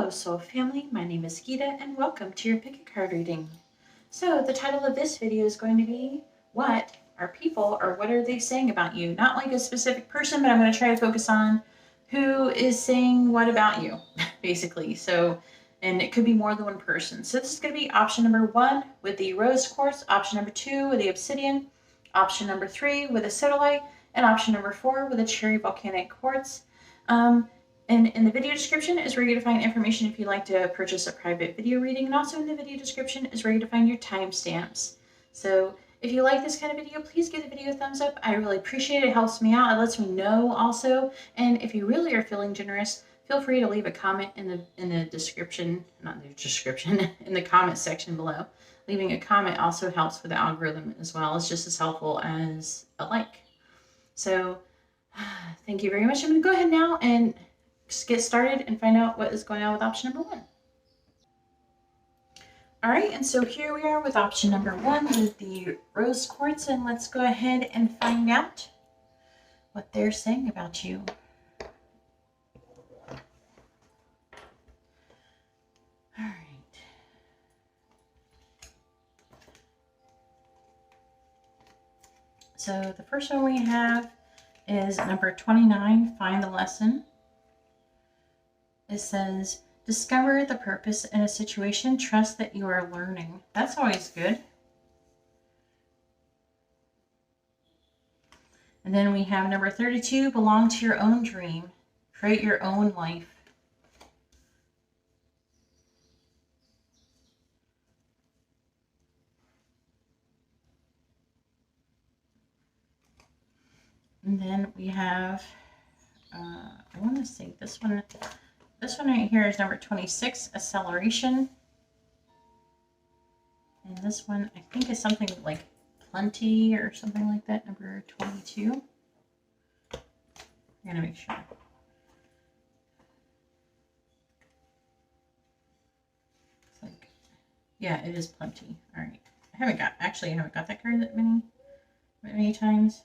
Hello, Soul Family. My name is Geeta, and welcome to your Pick a Card reading. So, the title of this video is going to be, What are people, or what are they saying about you? Not like a specific person, but I'm going to try to focus on who is saying what about you, basically. So, and it could be more than one person. So this is going to be option number 1 with the rose quartz, option number 2 with the obsidian, option number 3 with a sodalite, and option number 4 with a cherry volcanic quartz. And in the video description is where you're going to find information if you'd like to purchase a private video reading. And also in the video description is where you're going to find your timestamps. So if you like this kind of video, please give the video a thumbs up. I really appreciate it. It helps me out. It lets me know also. And if you really are feeling generous, feel free to leave a comment in the description, not the description, in the comment section below. Leaving a comment also helps with the algorithm as well. It's just as helpful as a like. So thank you very much. I'm going to go ahead now and get started and find out what is going on with option number 1. All right, and so here we are with option number 1 with the rose quartz, and let's go ahead and find out what they're saying about you. All right. So the first one we have is number 29, Find the Lesson. It says, discover the purpose in a situation, trust that you are learning. That's always good. And then we have number 32, belong to your own dream, create your own life. And then we have, I want to say this one right here is number 26, acceleration. And this one, I think, is something like plenty or something like that, number 22. I'm going to make sure. It's like, yeah, it is plenty. All right. I haven't got that card that many times.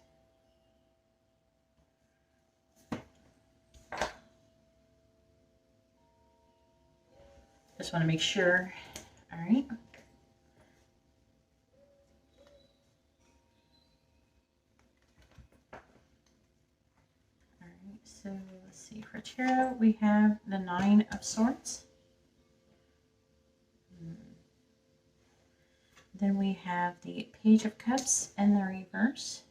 Just want to make sure. All right. All right, so let's see. For tarot, we have the 9 of Swords. Then we have the Page of Cups in the reverse.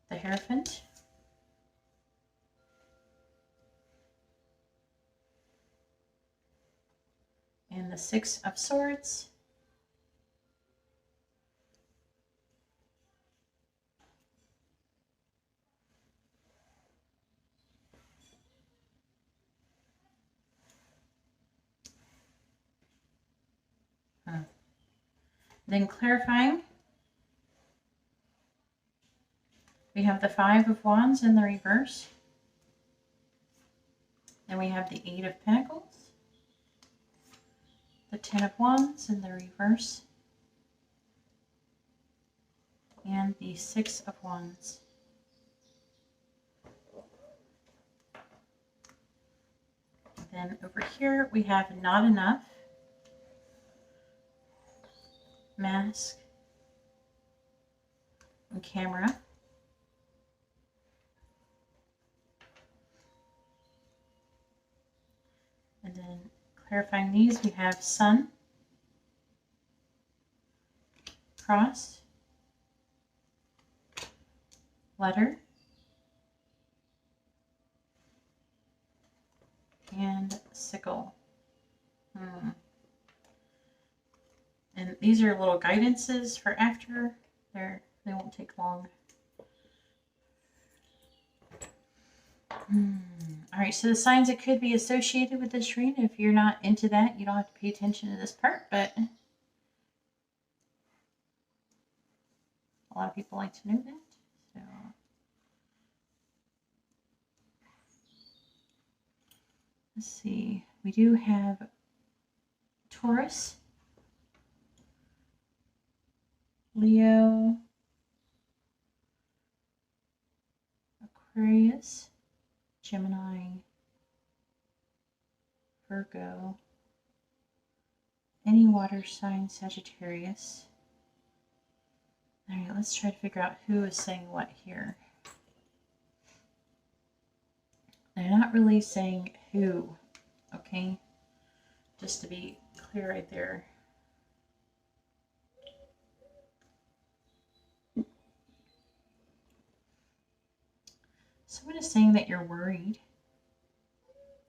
The Hierophant. And the 6 of Swords. Then clarifying, we have the 5 of Wands in the reverse. Then we have the 8 of Pentacles. The 10 of Wands in the reverse. And the 6 of Wands. Then over here we have Not Enough. Mask. And Camera. And then clarifying these, we have Sun, Cross, Letter, and Sickle. And these are little guidances for after. They won't take long. All right, so the signs that could be associated with this reading, if you're not into that, you don't have to pay attention to this part, but a lot of people like to know that. So let's see. We do have Taurus, Leo, Aquarius, Gemini, Virgo, any water sign, Sagittarius. All right, let's try to figure out who is saying what here. They're not really saying who, okay? Just to be clear right there. Someone is saying that you're worried.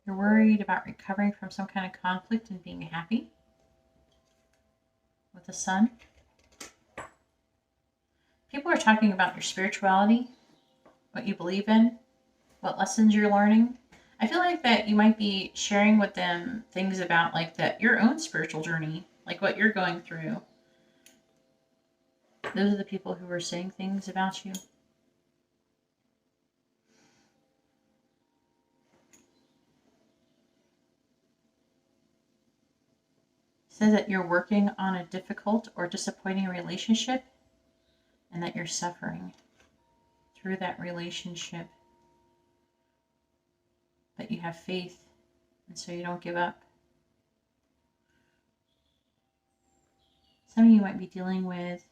You're worried about recovering from some kind of conflict and being happy with the sun. People are talking about your spirituality, what you believe in, what lessons you're learning. I feel like that you might be sharing with them things about like that your own spiritual journey, like what you're going through. Those are the people who are saying things about you. It says that you're working on a difficult or disappointing relationship and that you're suffering through that relationship. But you have faith, and so you don't give up. Some of you might be dealing with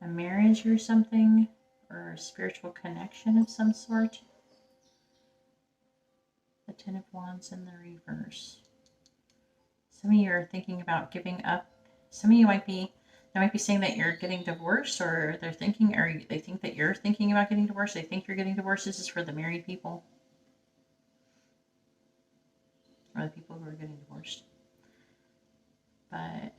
a marriage or something, or a spiritual connection of some sort. The Ten of Wands in the reverse. Some of you are thinking about giving up. Some of you might be saying that you're getting divorced, or they think that you're thinking about getting divorced. They think you're getting divorced. This is for the married people, or the people who are getting divorced. But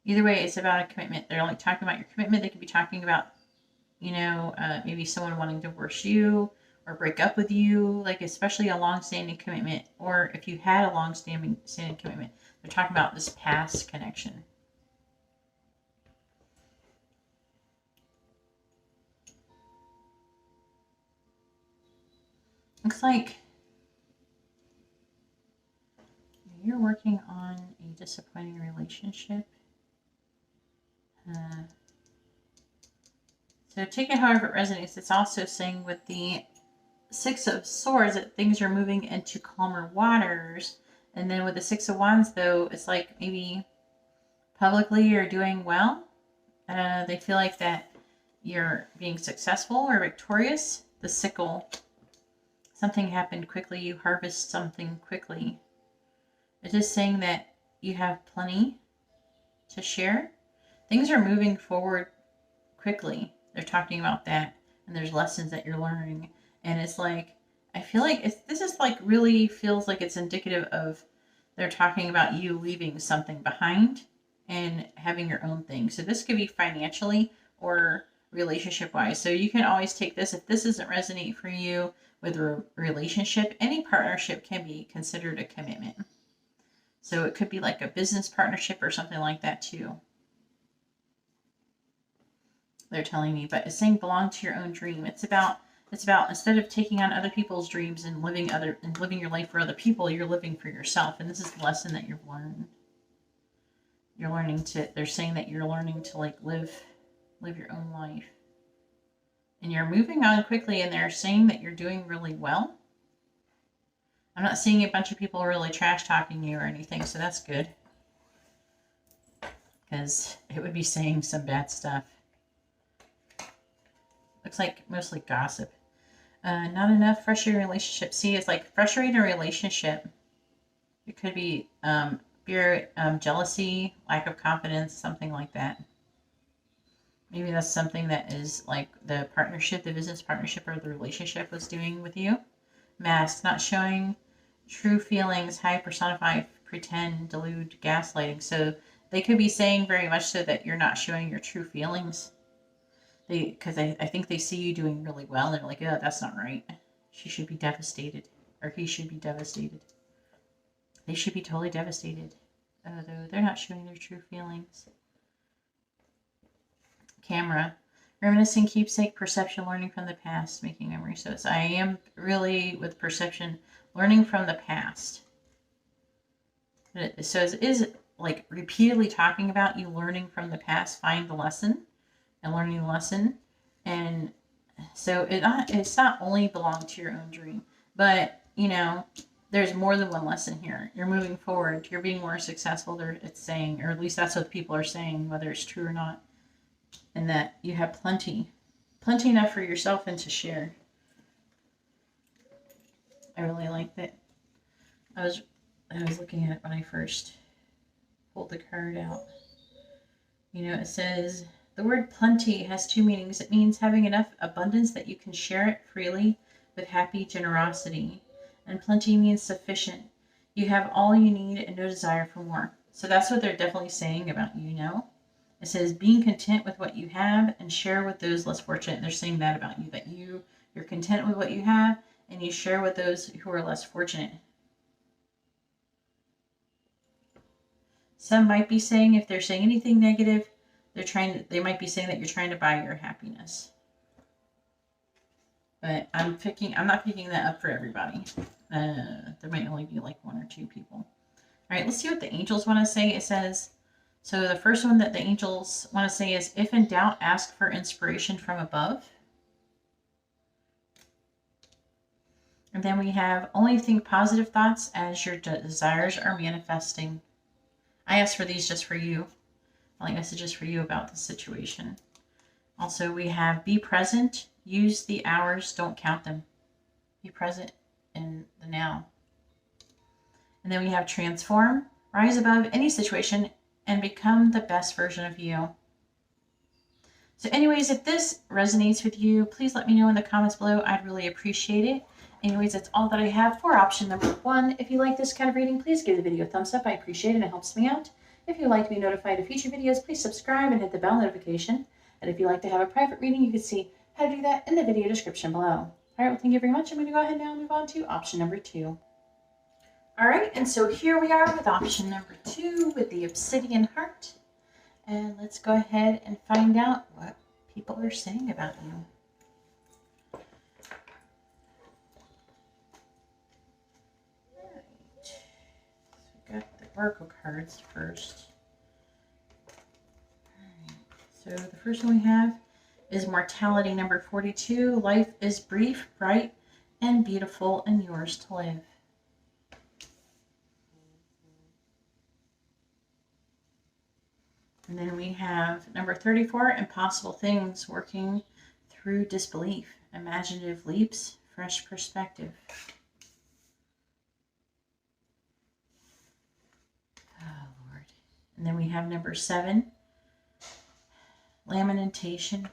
either way, it's about a commitment. They're only talking about your commitment. They could be talking about, maybe someone wanting to divorce you or break up with you, like especially a long-standing commitment, or if you had a long-standing commitment, they're talking about this past connection. Looks like you're working on a disappointing relationship. So take it however it resonates. It's also saying with the Six of Swords that things are moving into calmer waters. And then with the Six of Wands, though, it's like maybe publicly you're doing well. They feel like that you're being successful or victorious. The sickle, something happened quickly. You harvest something quickly. It is saying that you have plenty to share. Things are moving forward quickly. They're talking about that. And there's lessons that you're learning. And it's like, I feel like this is like really feels like it's indicative of they're talking about you leaving something behind and having your own thing. So this could be financially or relationship wise. So you can always take this. If this doesn't resonate for you with a relationship, any partnership can be considered a commitment. So it could be like a business partnership or something like that too. They're telling me, but it's saying belong to your own dream. It's about instead of taking on other people's dreams and living your life for other people, you're living for yourself. And this is the lesson that you've learned. They're saying that you're learning to like live your own life. And you're moving on quickly, and they're saying that you're doing really well. I'm not seeing a bunch of people really trash talking you or anything, so that's good. Because it would be saying some bad stuff. Looks like mostly gossip. Not enough frustrating relationship. See, it's like frustrating relationship. It could be fear, jealousy, lack of confidence, something like that. Maybe that's something that is like the partnership, the business partnership or the relationship was doing with you. Mask, not showing true feelings, high personify, pretend, delude, gaslighting. So they could be saying very much so that you're not showing your true feelings. Because I think they see you doing really well, and they're like, oh, that's not right. She should be devastated. Or he should be devastated. They should be totally devastated. Though they're not showing their true feelings. Camera. Reminiscing, keepsake, perception, learning from the past, making memories. So I am really, with perception, learning from the past. So it is like repeatedly talking about you learning from the past, find the lesson. And learning the lesson, and So it's not only belong to your own dream, but you know, there's more than one lesson here. You're moving forward. You're being more successful. It's saying, or at least that's what people are saying, whether it's true or not, and that you have plenty enough for yourself and to share. I really like that. I was looking at it when I first pulled the card out. You know, it says the word plenty has two meanings. It means having enough abundance that you can share it freely with happy generosity. And plenty means sufficient. You have all you need and no desire for more. So that's what they're definitely saying about you, It says being content with what you have and share with those less fortunate. They're saying that about you, that you're content with what you have and you share with those who are less fortunate. Some might be saying, if they're saying anything negative, they might be saying that you're trying to buy your happiness. But I'm not picking that up for everybody. There might only be like one or two people. All right, let's see what the angels want to say. It says, so the first one that the angels want to say is, if in doubt, ask for inspiration from above. And then we have, only think positive thoughts as your desires are manifesting. I asked for these just for you. Like messages for you about the situation. Also, we have, be present, use the hours, don't count them. Be present in the now. And then we have transform, rise above any situation and become the best version of you. So anyways, if this resonates with you, please let me know in the comments below. I'd really appreciate it. Anyways, that's all that I have for option number 1. If you like this kind of reading, please give the video a thumbs up. I appreciate it. It helps me out. If you'd like to be notified of future videos, please subscribe and hit the bell notification. And if you'd like to have a private reading, you can see how to do that in the video description below. All right, well, thank you very much. I'm going to go ahead now and move on to option number 2. All right, and so here we are with option number 2 with the obsidian heart. And let's go ahead and find out what people are saying about you. All right, so we got the oracle cards first. All right, so the first one we have is mortality number 42. Life is brief, bright, and beautiful, and yours to live. And then we have number 34, impossible things, working through disbelief, imaginative leaps, fresh perspective. Oh, Lord. And then we have number 7, lamentation.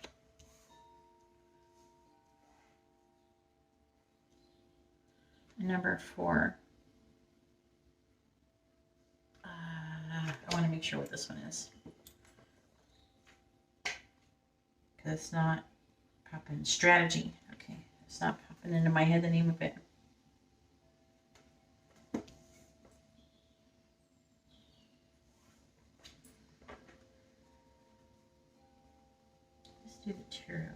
And number 4, I want to make sure what this one is. It's not popping. Strategy. Okay. It's not popping into my head, the name of it. Let's do the tarot.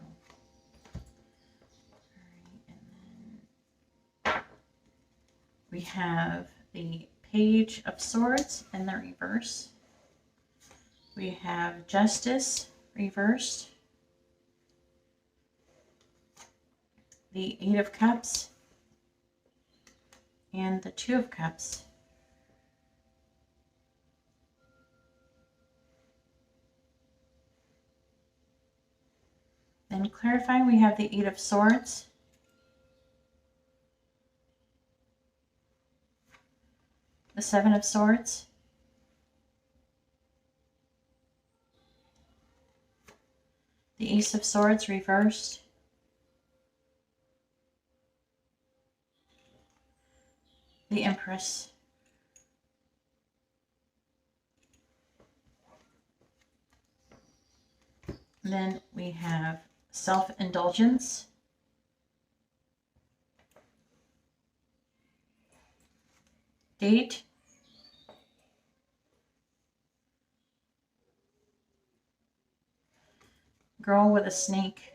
Alright, and then we have the Page of Swords in the reverse. We have Justice reversed. The 8 of Cups and the 2 of Cups. Then clarifying, we have the 8 of Swords, the 7 of Swords, the Ace of Swords reversed, the Empress, and then we have self-indulgence, date, girl with a snake,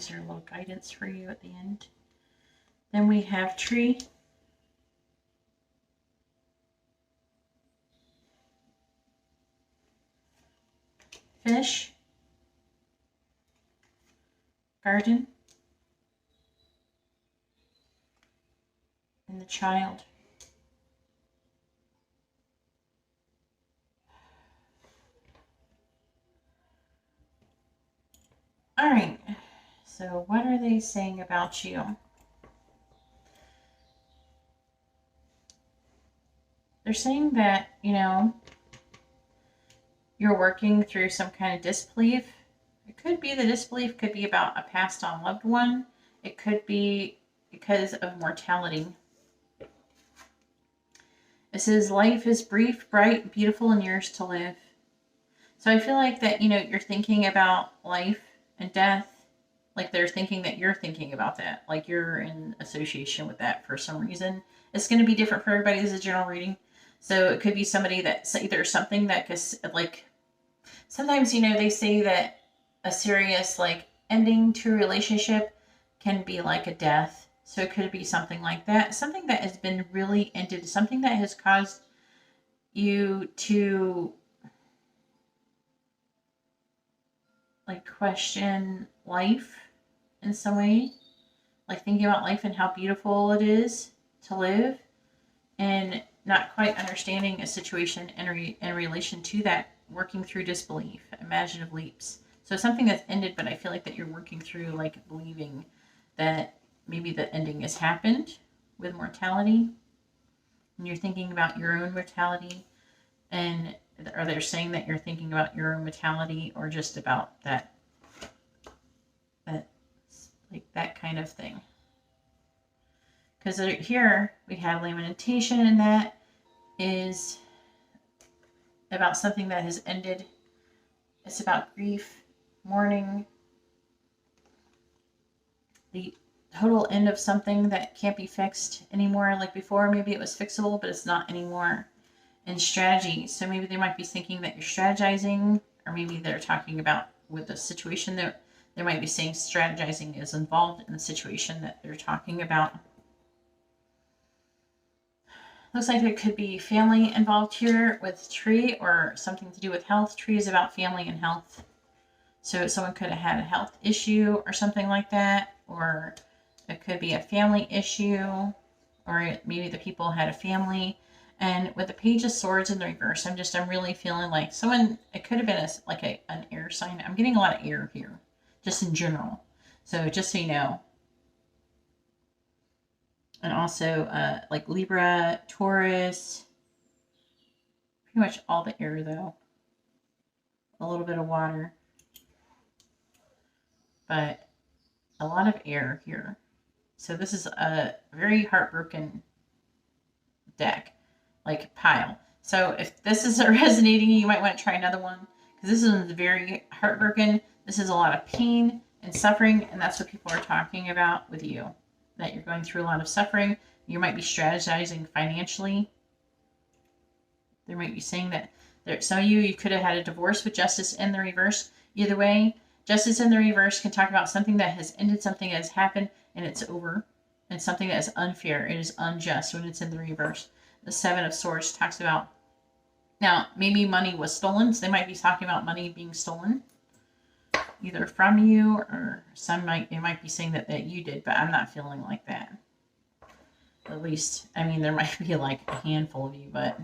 Is there a little guidance for you at the end? Then we have tree. Fish. Garden. And the child. All right. So what are they saying about you? They're saying that, you're working through some kind of disbelief. It could be the disbelief could be about a passed on loved one. It could be because of mortality. It says life is brief, bright, beautiful, and yours to live. So I feel like that, you're thinking about life and death. Like they're thinking that you're thinking about that. Like you're in association with that for some reason. It's going to be different for everybody. This is a general reading. So it could be somebody that's either something that, like, sometimes, they say that a serious, like, ending to a relationship can be like a death. So it could be something like that. Something that has been really ended. Something that has caused you to, like, question life in some way. Like thinking about life and how beautiful it is to live. And not quite understanding a situation in relation to that, working through disbelief, imaginative leaps. So something that's ended, but I feel like that you're working through, like, believing that maybe the ending has happened with mortality. And you're thinking about your own mortality. And are they saying that you're thinking about your own mortality or just about that like that kind of thing? Because here we have lamentation, and that is about something that has ended. It's about grief, mourning, the total end of something that can't be fixed anymore. Like before, maybe it was fixable, but it's not anymore. And strategy. So maybe they might be thinking that you're strategizing, or maybe they're talking about with the situation that they might be saying strategizing is involved in the situation that they're talking about. Looks like there could be family involved here with tree, or something to do with health. Tree is about family and health. So someone could have had a health issue or something like that, or it could be a family issue, or maybe the people had a family. And with the Page of Swords in the reverse, I'm really feeling like someone, it could have been an air sign. I'm getting a lot of air here, just in general. So just so you know. And also like Libra, Taurus, pretty much all the air though. A little bit of water. But a lot of air here. So this is a very heartbroken deck, like pile. So if this is resonating, you might want to try another one, because this is very heartbroken. This is a lot of pain and suffering, and that's what people are talking about with you. That you're going through a lot of suffering. You might be strategizing financially. They might be saying that some of you could have had a divorce with Justice in the reverse. Either way, Justice in the reverse can talk about something that has ended, something that has happened, and it's over. And something that is unfair. It is unjust when it's in the reverse. The Seven of Swords talks about, now, maybe money was stolen. So they might be talking about money being stolen, either from you, or they might be saying that you did, but I'm not feeling like that. At least, there might be like a handful of you, but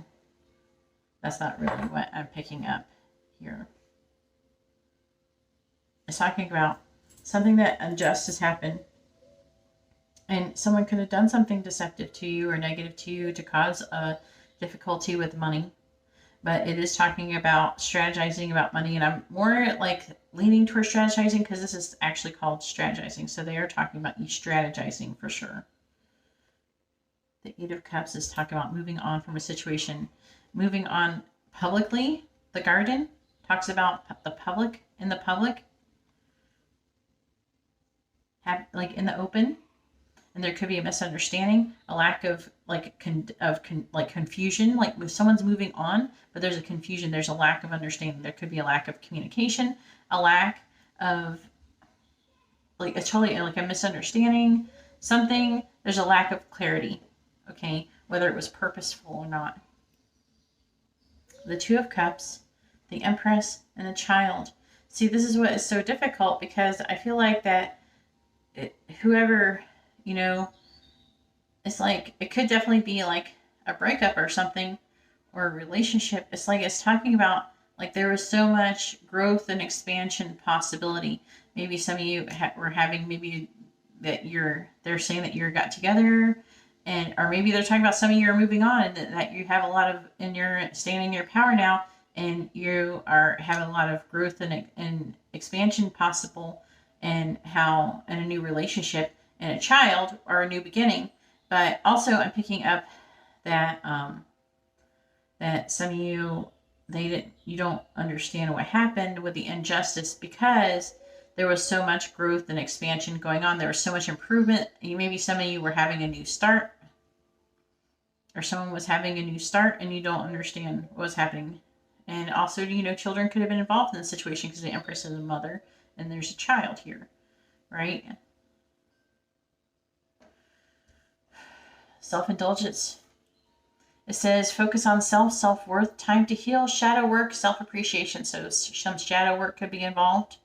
that's not really what I'm picking up here. It's talking about something that unjust has happened, and someone could have done something deceptive to you or negative to you to cause a difficulty with money. But it is talking about strategizing about money, and I'm more like leaning towards strategizing because this is actually called strategizing. So they are talking about you strategizing for sure. The Eight of Cups is talking about moving on from a situation, moving on publicly. The Garden talks about the public, in the public, like in the open. And there could be a misunderstanding, a lack of confusion, like if someone's moving on, but there's a confusion, there's a lack of understanding. There could be a lack of communication, a lack of like it's totally like a misunderstanding, something, there's a lack of clarity, okay, whether it was purposeful or not. The Two of Cups, the Empress, and the Child. See, this is what is so difficult, because I feel like that whoever, you know, it's like, it could definitely be like a breakup or something, or a relationship. It's like it's talking about like there was so much growth and expansion possibility. Maybe some of you were having, maybe that they're saying that you got together, and or maybe they're talking about some of you are moving on, and that you have a lot of, and you're standing in your power now, and you are having a lot of growth and expansion possible, and how in a new relationship and a child or a new beginning. But also I'm picking up that that some of you, you don't understand what happened with the injustice, because there was so much growth and expansion going on. There was so much improvement. Maybe some of you were having a new start, or someone was having a new start, and you don't understand what was happening. And also, you know, children could have been involved in the situation, because the Empress is a mother and there's a child here, right? Self-indulgence. It says focus on self-worth, time to heal, shadow work, self-appreciation. So some shadow work could be involved.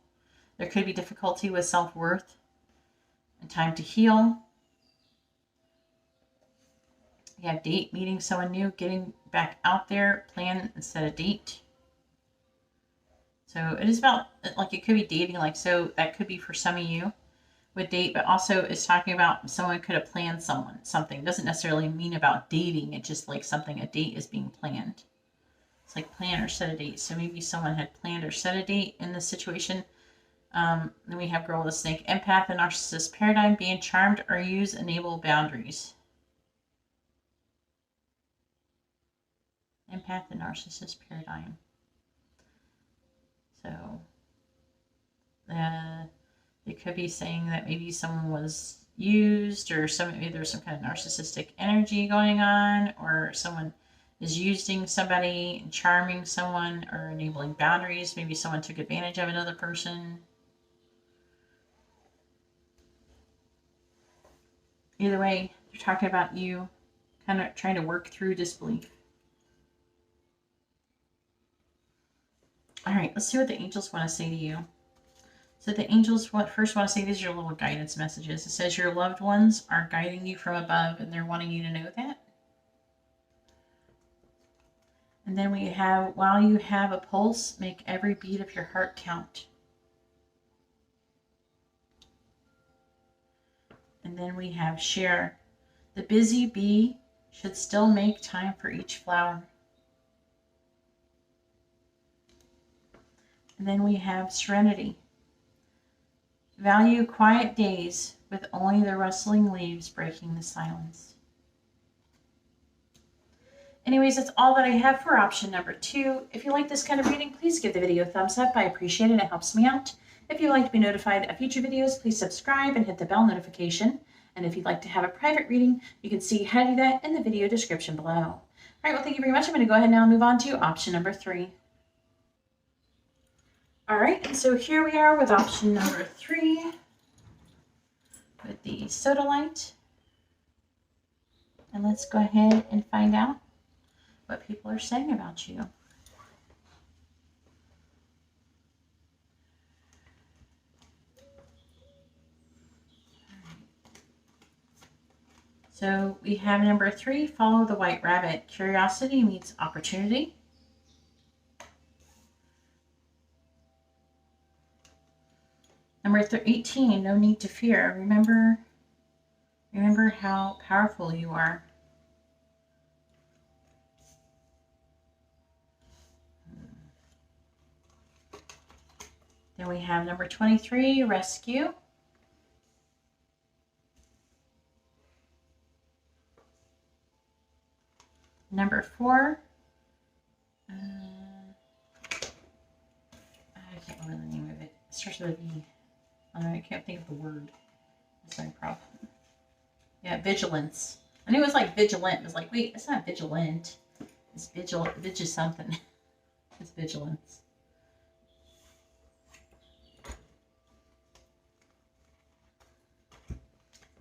There could be difficulty with self-worth, and time to heal. You have date, meeting someone new, getting back out there, plan instead of date. So it is about, like, it could be dating, like, so that could be for some of you with date, but also it's talking about someone could have planned something. It doesn't necessarily mean about dating. It's just like something, a date is being planned. It's like plan or set a date. So maybe someone had planned or set a date in this situation. Then we have girl with a snake, empath, and narcissist paradigm, being charmed or use enable boundaries. Empath and narcissist paradigm. So it could be saying that maybe someone was used, or maybe there's some kind of narcissistic energy going on, or someone is using somebody and charming someone, or enabling boundaries. Maybe someone took advantage of another person. Either way, they're talking about you kind of trying to work through disbelief. All right, let's see what the angels want to say to you. So the angels first want to say, these are your little guidance messages. It says your loved ones are guiding you from above, and they're wanting you to know that. And then we have, while you have a pulse, make every beat of your heart count. And then we have share. The busy bee should still make time for each flower. And then we have serenity. Value quiet days with only the rustling leaves breaking the silence. Anyways, that's all that I have for option number 2. If you like this kind of reading, please give the video a thumbs up. I appreciate it. It helps me out. If you'd like to be notified of future videos, please subscribe and hit the bell notification. And if you'd like to have a private reading, you can see how to do that in the video description below. All right, well, thank you very much. I'm going to go ahead now and move on to option number 3. All right, and so here we are with option number 3 with the sodalite. And let's go ahead and find out what people are saying about you. So we have number 3, follow the white rabbit. Curiosity meets opportunity. Number 18, no need to fear. Remember how powerful you are. Then we have number 23, rescue. Number 4, I can't remember the name of it. It starts with a V. I can't think of the word. That's my problem. Yeah, vigilance. I knew it was like vigilant. It was like, wait, it's not vigilant. It's something. It's vigilance.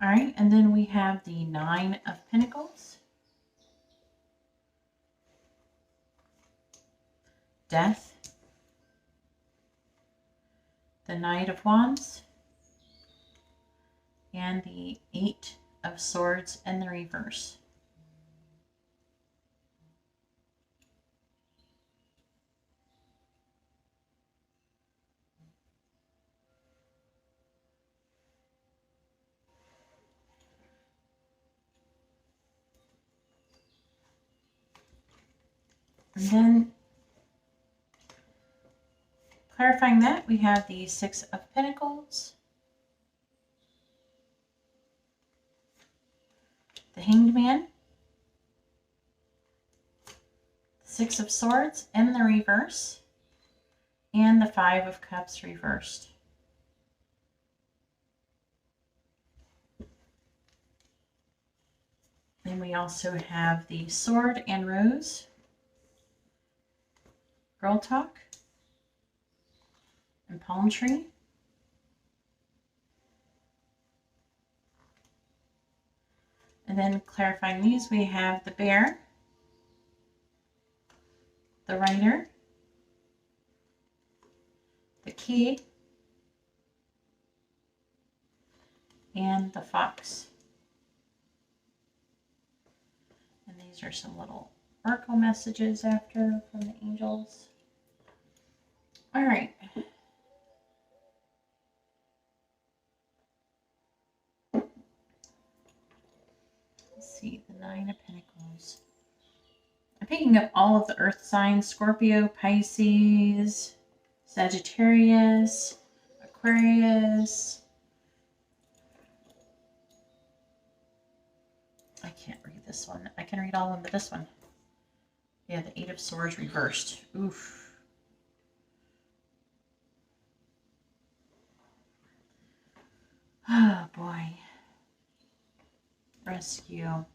All right, and then we have the Nine of Pentacles, Death, the Knight of Wands, and the Eight of Swords in the reverse. And then clarifying that, we have the Six of Pentacles, the Hanged Man, the Six of Swords in the reverse, and the Five of Cups reversed. Then we also have the Sword and Rose, Girl Talk, and Palm Tree. And then clarifying these, we have the Bear, the Rider, the Key, and the Fox. And these are some little oracle messages after from the angels. All right. Let's see, the Nine of Pentacles. I'm picking up all of the earth signs: Scorpio, Pisces, Sagittarius, Aquarius. I can't read this one. I can read all of them, but this one. Yeah, the Eight of Swords reversed. Oof. Oh, boy. Rescue.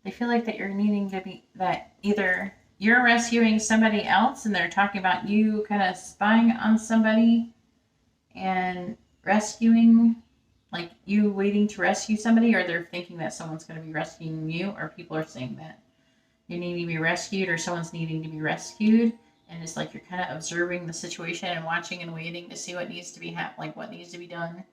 They feel like that you're needing to be, that either you're rescuing somebody else and they're talking about you kind of spying on somebody and rescuing, like you waiting to rescue somebody, or they're thinking that someone's going to be rescuing you, or people are saying that you need to be rescued or someone's needing to be rescued. And it's like you're kind of observing the situation and watching and waiting to see what needs to be like what needs to be done.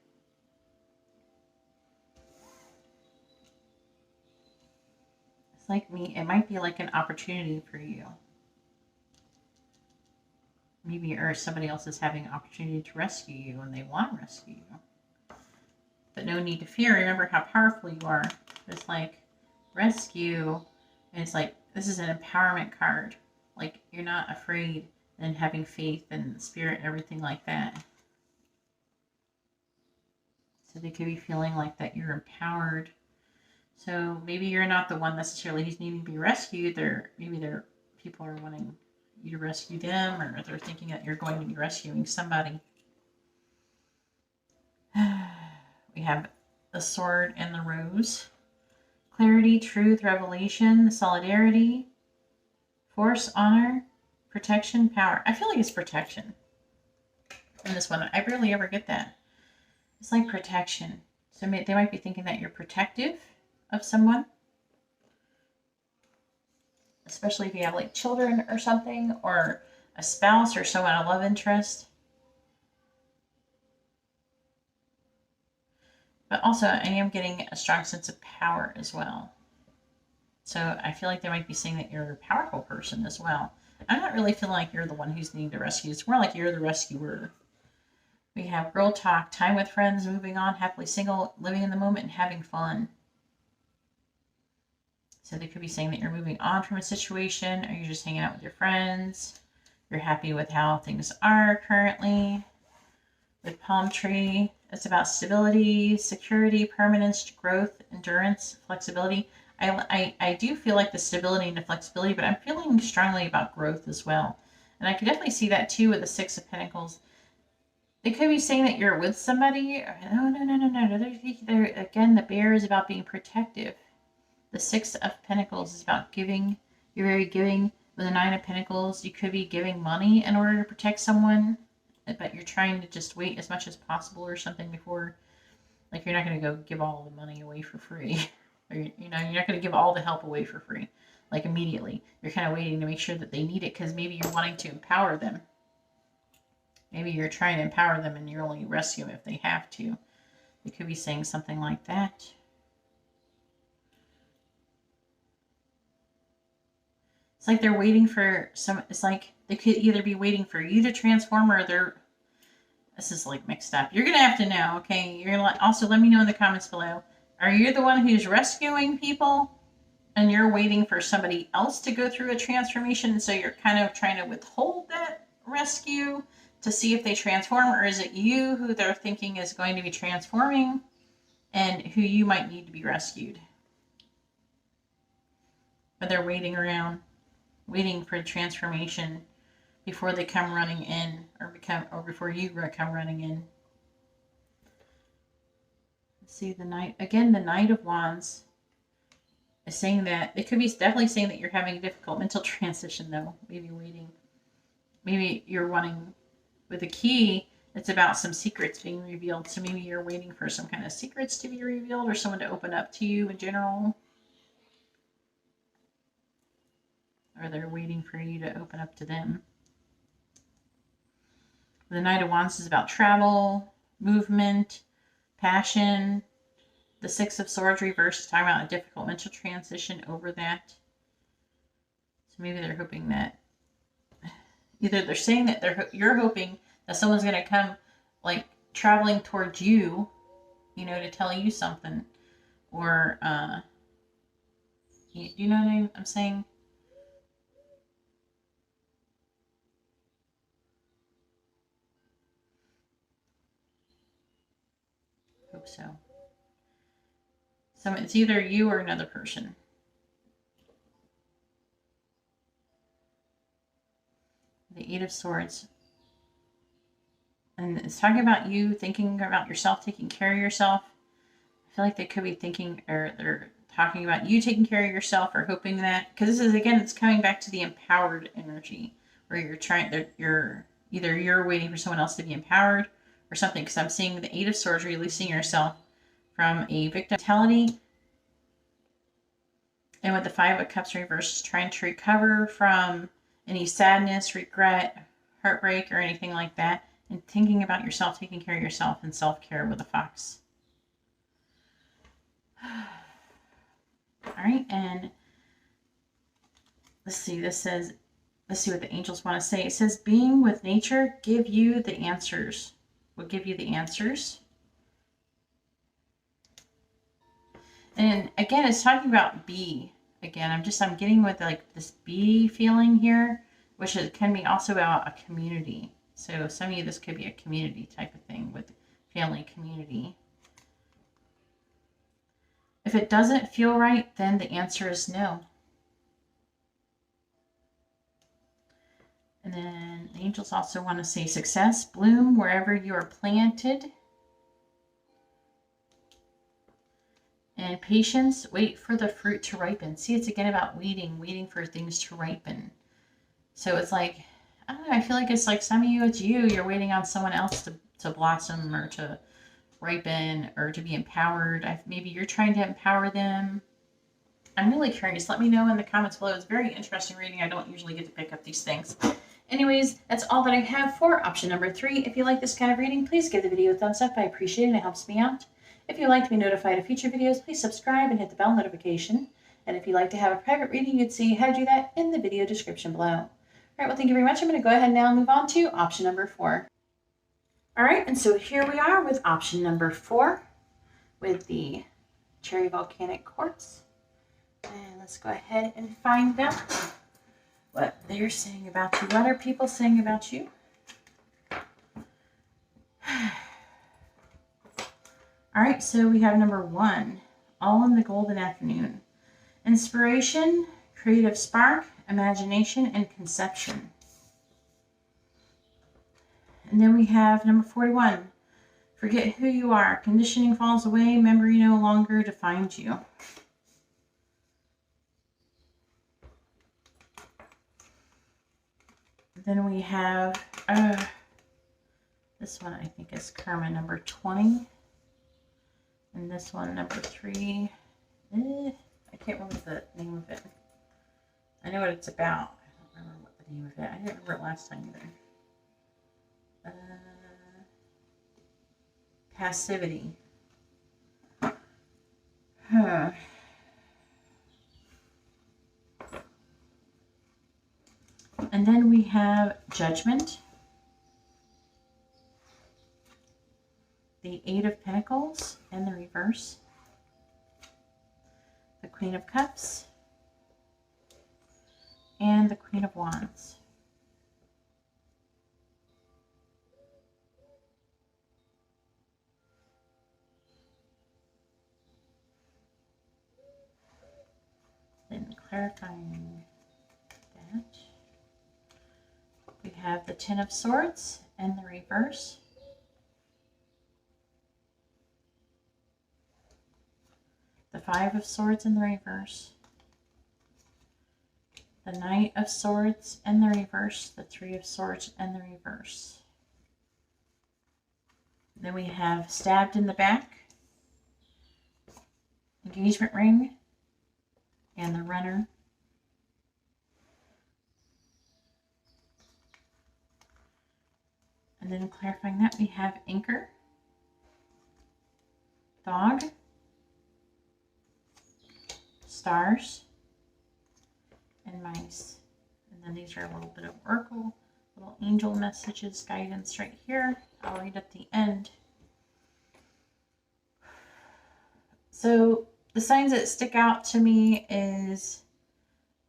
It's like me, it might be like an opportunity for you. Maybe or somebody else is having an opportunity to rescue you and they want to rescue you. But no need to fear. Remember how powerful you are. It's like rescue. And it's like, this is an empowerment card. Like you're not afraid and having faith and spirit and everything like that. So they could be feeling like that you're empowered. So maybe you're not the one necessarily who's needing to be rescued. Maybe people are wanting you to rescue them, or they're thinking that you're going to be rescuing somebody. We have the Sword and the Rose. Clarity, truth, revelation, solidarity, force, honor, protection, power. I feel like it's protection in this one. I rarely ever get that. It's like protection. So they might be thinking that you're protective of someone. Especially if you have like children or something, or a spouse or someone, a love interest. But also I am getting a strong sense of power as well. So I feel like they might be saying that you're a powerful person as well. I'm not really feeling like you're the one who's needing to rescue. It's more like you're the rescuer. We have Girl Talk, time with friends, moving on, happily single, living in the moment, and having fun. So they could be saying that you're moving on from a situation, or you're just hanging out with your friends. You're happy with how things are currently. With Palm Tree, it's about stability, security, permanence, growth, endurance, flexibility. I do feel like the stability and the flexibility, but I'm feeling strongly about growth as well. And I can definitely see that too with the Six of Pentacles. They could be saying that you're with somebody. No. Again, the Bear is about being protective. The Six of Pentacles is about giving. You're very giving. With the Nine of Pentacles, you could be giving money in order to protect someone, but you're trying to just wait as much as possible or something before Like you're not going to go give all the money away for free. Or, you're not going to give all the help away for free, like immediately. You're kind of waiting to make sure that they need it because maybe you're wanting to empower them. Maybe you're trying to empower them and you're only rescue them if they have to. They could be saying something like that. It's like they're waiting for it's like they could either be waiting for you to transform or this is like mixed up. You're going to have to know, okay? You're like, also let me know in the comments below. Are you the one who's rescuing people and you're waiting for somebody else to go through a transformation? So you're kind of trying to withhold that rescue to see if they transform, or is it you who they're thinking is going to be transforming and who you might need to be rescued? But they're waiting around, waiting for transformation before they come running in or before you come running in. Let's see, the Knight of Wands is saying that it could be definitely saying that you're having a difficult mental transition though. Maybe waiting. Maybe you're wanting with the key, it's about some secrets being revealed. So maybe you're waiting for some kind of secrets to be revealed or someone to open up to you in general. Or they're waiting for you to open up to them. The Knight of Wands is about travel, movement, passion. The Six of Swords reversed is talking about a difficult mental transition over that. So maybe they're hoping that either they're saying that you're hoping that someone's going to come like traveling towards you, to tell you something, or you know what I'm saying? Hope so. So it's either you or another person. The Eight of Swords. And it's talking about you thinking about yourself, taking care of yourself. I feel like they could be thinking, or they're talking about you taking care of yourself or hoping that, because this is, again, it's coming back to the empowered energy where you're waiting for someone else to be empowered or something, because I'm seeing the Eight of Swords releasing yourself from a victim mentality. And with the Five of Cups reversed, trying to recover from any sadness, regret, heartbreak, or anything like that. And thinking about yourself, taking care of yourself, and self-care with a fox. All right, and let's see what the angels want to say. It says, being with nature will give you the answers. And again, it's talking about bee. Again, I'm getting with like this bee feeling here, which can be also about a community. So some of you, this could be a community type of thing with family community. If it doesn't feel right, then the answer is no. And then the angels also want to say success, bloom wherever you are planted. And patience, wait for the fruit to ripen. See, it's again about waiting for things to ripen. So it's like, I don't know, I feel like it's like some of you, you're waiting on someone else to blossom or to ripen or to be empowered. Maybe you're trying to empower them. I'm really curious. Let me know in the comments below. It's very interesting reading. I don't usually get to pick up these things. Anyways, that's all that I have for option number 3. If you like this kind of reading, please give the video a thumbs up. I appreciate it. It helps me out. If you'd like to be notified of future videos, please subscribe and hit the bell notification. And if you'd like to have a private reading, you'd see how to do that in the video description below. All right, well, thank you very much. I'm going to go ahead now and move on to option number 4. All right, and so here we are with option number 4 with the Cherry Volcanic Quartz. And let's go ahead and find out what they're saying about you. What are people saying about you? All right, so we have number 1, all in the golden afternoon. Inspiration, creative spark, imagination, and conception. And then we have number 41, forget who you are. Conditioning falls away, memory no longer defines you. Then we have, this one I think is karma number 20. And this one, number 3. I can't remember the name of it. I know what it's about. I don't remember what the name of it. I didn't remember it last time either. Passivity. Huh. And then we have Judgment. The 8 of Pentacles in the reverse. The Queen of Cups. And the Queen of Wands. Then clarifying that, we have the 10 of Swords in the reverse. The 5 of Swords in the reverse. The Knight of Swords in the reverse. The 3 of Swords in the reverse. Then we have Stabbed in the Back, Engagement Ring, and the Runner. And then clarifying that, we have Anchor, Dog, Stars, and Mice. And then these are a little bit of oracle, little angel messages, guidance right here. I'll read at the end. So the signs that stick out to me is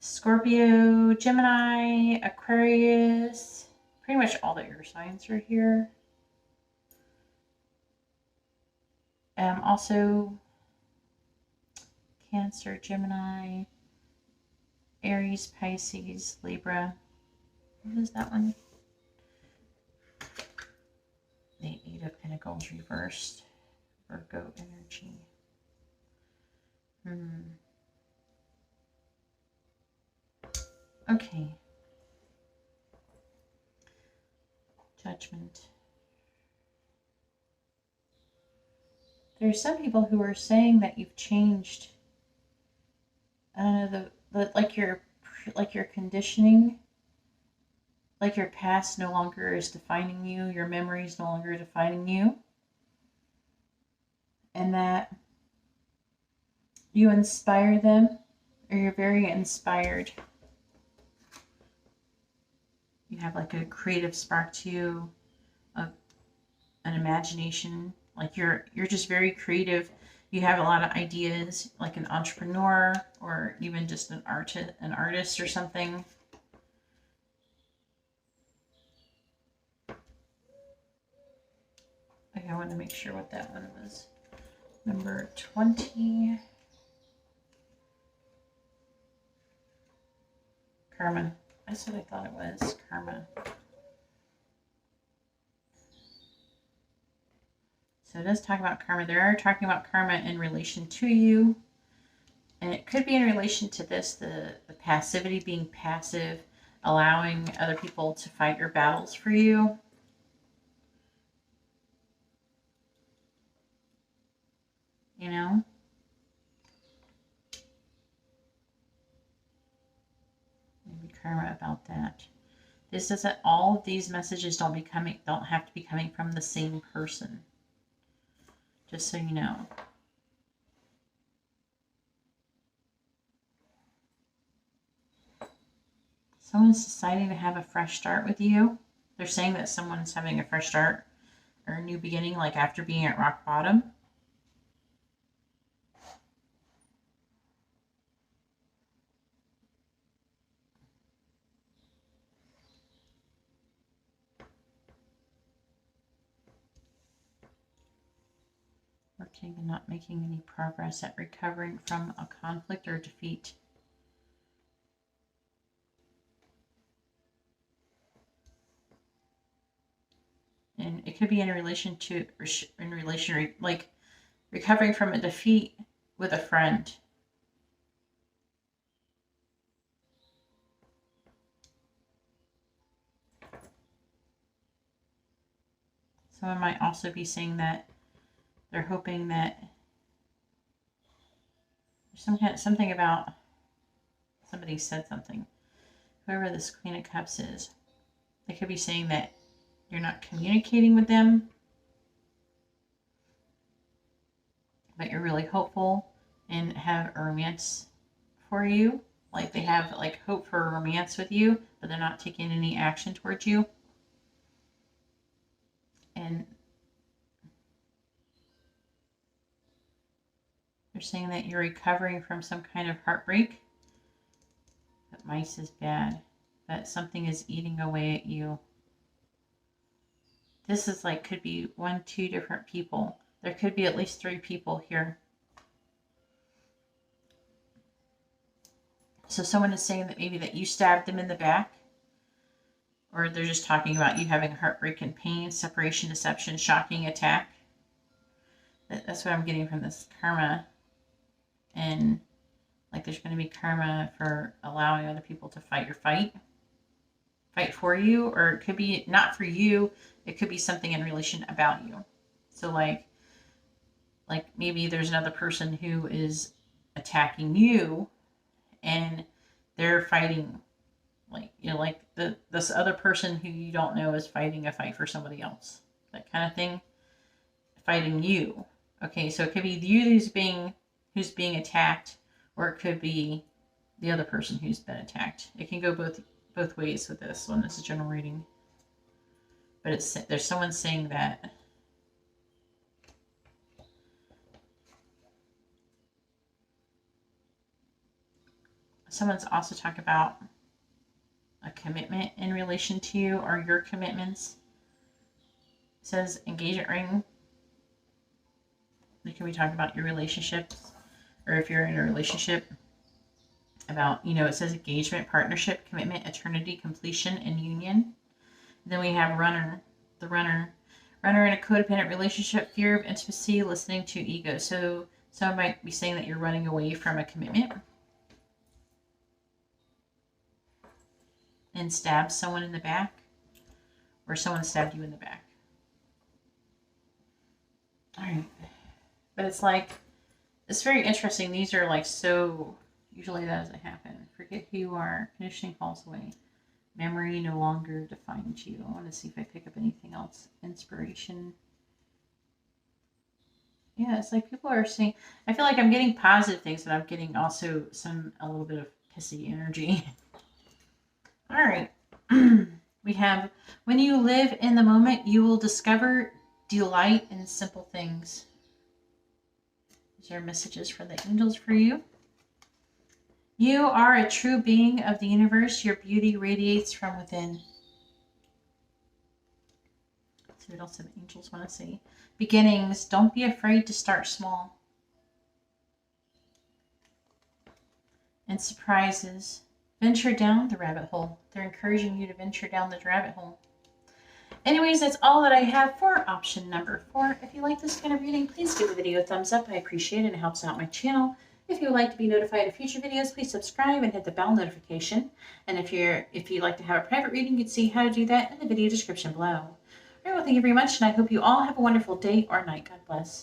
Scorpio, Gemini, Aquarius. Pretty much all the air signs are here. Also Cancer, Gemini, Aries, Pisces, Libra. What is that one? The 8 of Pentacles reversed. Virgo energy. Okay. Judgment. There are some people who are saying that you've changed. Like your conditioning, like your past no longer is defining you. Your memory is no longer defining you, and that you inspire them, or you're very inspired. You have like a creative spark to you, an imagination. Like you're just very creative. You have a lot of ideas, like an entrepreneur, or even just an artist or something. Okay, I want to make sure what that one was. Number 20. Karma. That's what I thought it was. Karma. So it does talk about karma. They are talking about karma in relation to you. And it could be in relation to this, the passivity, being passive, allowing other people to fight your battles for you. You know? Maybe karma about that. This doesn't, all of these messages don't have to be coming from the same person. Just so you know. Someone's deciding to have a fresh start with you. They're saying that someone's having a fresh start or a new beginning, like after being at rock bottom. Working and not making any progress at recovering from a conflict or defeat. And it could be in relation to, like recovering from a defeat with a friend. Someone might also be saying that they're hoping that something about somebody said something. Whoever this Queen of Cups is, they could be saying that you're not communicating with them, but you're really hopeful and have a romance for you. Like they have like hope for a romance with you, but they're not taking any action towards you. And they're saying that you're recovering from some kind of heartbreak. But mice is bad. That something is eating away at you. This is like, could be 1, 2 different people. There could be at least 3 people here. So someone is saying that maybe that you stabbed them in the back. Or they're just talking about you having heartbreak and pain, separation, deception, shocking attack. That's what I'm getting from this karma. And like there's going to be karma for allowing other people to fight your fight for you. Or it could be not for you. It could be something in relation about you. So like maybe there's another person who is attacking you and they're fighting, like, you know, like this other person who you don't know is fighting a fight for somebody else, that kind of thing, fighting you. Okay, so it could be you who's being attacked, or it could be the other person who's been attacked. It can go both ways with this one. This is general reading, but there's someone saying that someone's also talking about a commitment in relation to you or your commitments. It says engagement ring. Can we talk about your relationships, or if you're in a relationship, about, you know, it says engagement, partnership, commitment, eternity, completion, and union. Then we have runner, the runner in a codependent relationship, fear of intimacy, listening to ego. So someone might be saying that you're running away from a commitment and stabbed someone in the back, or someone stabbed you in the back. All right. But it's like, it's very interesting. These are like so, usually that doesn't happen. Forget who you are. Conditioning falls away. Memory no longer defines you. I want to see if I pick up anything else. Inspiration. Yeah, it's like people are saying, I feel like I'm getting positive things, but I'm getting also a little bit of pissy energy. All right. We have, when you live in the moment, you will discover delight in simple things. These are messages for the angels for you. You are a true being of the universe. Your beauty radiates from within. Let's see what else the angels want to say. Beginnings. Don't be afraid to start small. And surprises. Venture down the rabbit hole. They're encouraging you to venture down the rabbit hole. Anyways, that's all that I have for option number 4. If you like this kind of reading, please give the video a thumbs up. I appreciate it. It helps out my channel. If you would like to be notified of future videos, please subscribe and hit the bell notification. And if you'd like to have a private reading, you can see how to do that in the video description below. All right, well, thank you very much, and I hope you all have a wonderful day or night. God bless.